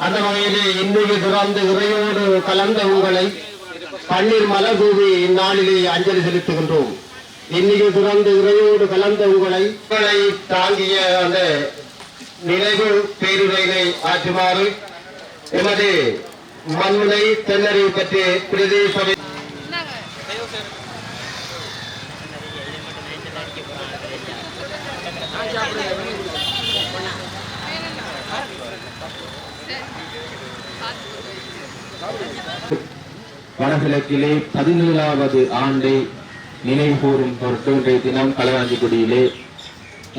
அந்த வகையிலே இன்னைக்கு துறந்த இறையோடு கலந்த உங்களை பன்னீர் மலர் தூவி இந்நாளிலே அஞ்சலி செலுத்துகின்றோம். இன்னைக்கு துறந்த இறையோடு கலந்த உங்களை தாங்கிய அந்த நினைவு பேருரையை ஆற்றுமாறு எமது மண்முனை தென்னரை பற்றி பிரதேச வடகிழக்கிலே 17வது ஆண்டை நினைவு கூறும் பொருட்டு இன்றைய தினம் களவாஞ்சிக்குடியிலே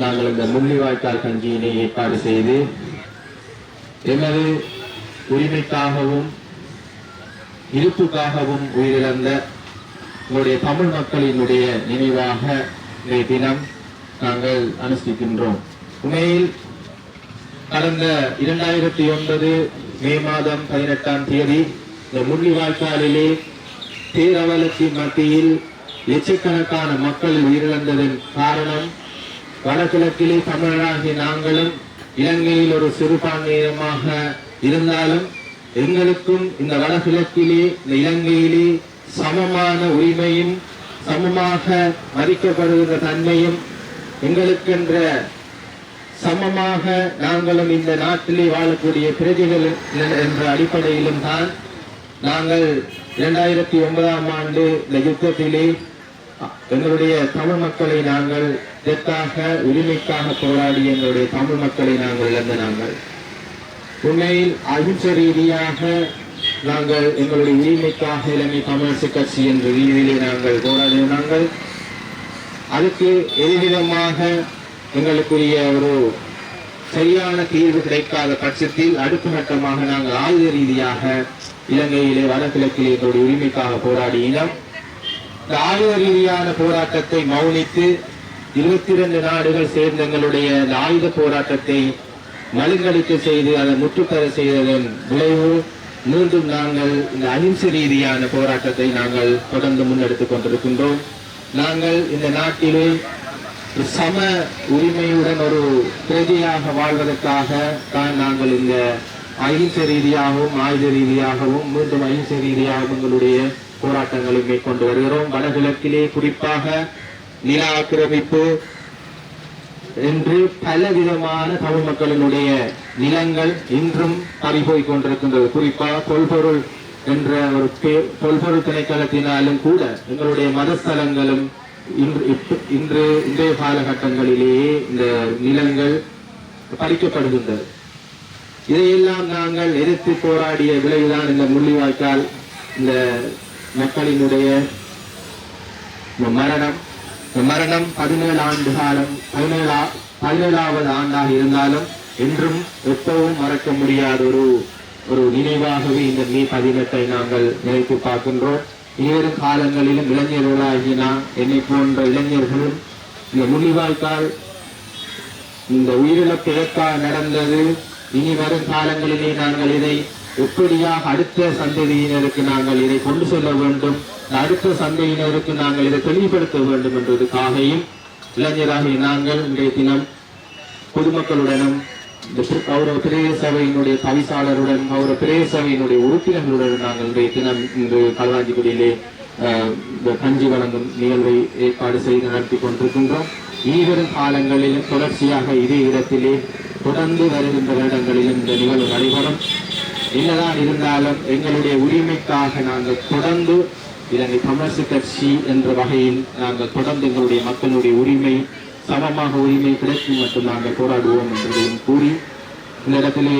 நாங்கள் இந்த முள்ளிவாய்க்கால் கஞ்சியினை ஏற்பாடு செய்து எமது உரிமைக்காகவும் இருப்புக்காகவும் உயிரிழந்த உங்களுடைய தமிழ் மக்களினுடைய நினைவாக இன்றைய தினம் நாங்கள் அனுஷ்டிக்கின்றோம். உண்மையில் கடந்த 2009 மே மாதம் 18ஆம் தேதி இந்த முள்ளிவாய்க்காலிலே பேரவலத்தின் மத்தியில் லட்சக்கணக்கான மக்கள் உயிரிழந்ததன் காரணம் வடகிழக்கிலே தமிழராகிய நாங்களும் இலங்கையில் ஒரு சிறுபான்மையினமாக இருந்தாலும் எங்களுக்கும் இந்த வடகிழக்கிலே இந்த இலங்கையிலே சமமான உரிமையும் சமமாக மதிக்கப்படுகின்ற தன்மையும் எங்களுக்கென்ற சமமாக நாங்களும் இந்த நாட்டிலே வாழக்கூடிய பிரஜைகள் என்ற அடிப்படையிலும் தான் நாங்கள் 2009ஆம் ஆண்டு இந்த யுத்தத்திலே எங்களுடைய தமிழ் மக்களை நாங்கள் இதற்காக உரிமைக்காக போராடி எங்களுடைய தமிழ் மக்களை நாங்கள் இழந்த உண்மையில் அகிம்சை ரீதியாக நாங்கள் எங்களுடைய உரிமைக்காக இலங்கை தமிழரசு கட்சி என்ற ரீதியிலே நாங்கள் போராடினாங்கள். அதுக்கு எதிர்விதமாக எங்களுக்குரிய ஒரு சரியான தீர்வு கிடைக்காத பட்சத்தில் அடுத்த கட்டமாக நாங்கள் ஆயுத ரீதியாக இலங்கையிலே வடகிழக்கிலே எங்களுடைய உரிமைக்காக போராடினோம். இந்த ஆயுத ரீதியான போராட்டத்தை மௌனித்து 22 நாடுகள் சேர்ந்த எங்களுடைய ஆயுத போராட்டத்தை மழுங்கடிக்க செய்து அதை முற்றுப்பெற செய்ததன் விளைவு மீண்டும் நாங்கள் இந்த அகிம்சை ரீதியான போராட்டத்தை நாங்கள் தொடர்ந்து முன்னெடுத்துக் கொண்டிருக்கின்றோம். நாங்கள் இந்த நாட்டிலே சம உரிமையுடன் ஒரு பிரஜையாக வாழ்வதற்காக தான் நாங்கள் இந்த அகிம்சை ரீதியாகவும் ஆயுத ரீதியாகவும் மீண்டும் அகிம்சை ரீதியாகவும் எங்களுடைய போராட்டங்களை மேற்கொண்டு வருகிறோம். வடகிழக்கிலே குறிப்பாக நில ஆக்கிரமிப்பு என்று பல விதமான தமிழ் மக்களினுடைய நிலங்கள் இன்றும் பறிபோய் கொண்டிருக்கின்றது. குறிப்பாக தொல்பொருள் என்ற ஒரு தொல்பொருள் திணைக்களத்தினாலும் கூட எங்களுடைய மதஸ்தலங்களும் இன்றைய காலகட்டங்களிலேயே இந்த நிலங்கள் பறிக்கப்படுகின்றது. இதையெல்லாம் நாங்கள் எதிர்த்து போராடிய விளைவுதான் இந்த முள்ளிவாய்க்கால் இந்த மக்களினுடைய மரணம் 17 ஆண்டு காலம் 17வது ஆண்டாக இருந்தாலும் என்றும் எப்பவும் மறக்க முடியாத ஒரு நினைவாகவே இந்த மே 18 நாங்கள் நினைத்து பார்க்கின்றோம். இனிவரும் காலங்களிலும் இளைஞர்களாகிய என்னை போன்ற இளைஞர்களும் இந்த முள்ளிவாய்க்கால் இந்த உயிரிழப்பு எதற்காக நடந்தது, இனி வரும் காலங்களிலே நாங்கள் இதை எப்படியாக அடுத்த சந்ததியினருக்கு நாங்கள் இதை கொண்டு செல்ல வேண்டும், அடுத்த சந்தையினருக்கு நாங்கள் இதை தெளிவுபடுத்த வேண்டும் என்பதற்காகவும் இளைஞராகிய நாங்கள் இன்றைய தினம் பொதுமக்களுடனும் கௌரவ பிரதேச சபையினுடைய தவிசாளருடன் கௌரவ பிரதேச சபையினுடைய உறுப்பினர்களுடன் நாங்கள் இன்றைய தினம் இன்று களவாஞ்சிக்குடியிலே இந்த கஞ்சி வழங்கும் நிகழ்வை ஏற்பாடு செய்து நடத்தி கொண்டிருக்கின்றோம். இனிவரும் காலங்களிலும் தொடர்ச்சியாக இதே இடத்திலே தொடர்ந்து வருகின்ற வருடங்களிலும் இந்த நிகழ்வு நடைபெறும். என்னதான் இருந்தாலும் எங்களுடைய உரிமைக்காக நாங்கள் தொடர்ந்து இலங்கை தமிழரசு கட்சி என்ற வகையில் நாங்கள் தொடர்ந்து எங்களுடைய மக்களுடைய உரிமை சமமாக உரிமை கிடைக்கும் மட்டும் நாங்கள் போராடுவோம் என்பதையும் கூறி இந்த இடத்திலே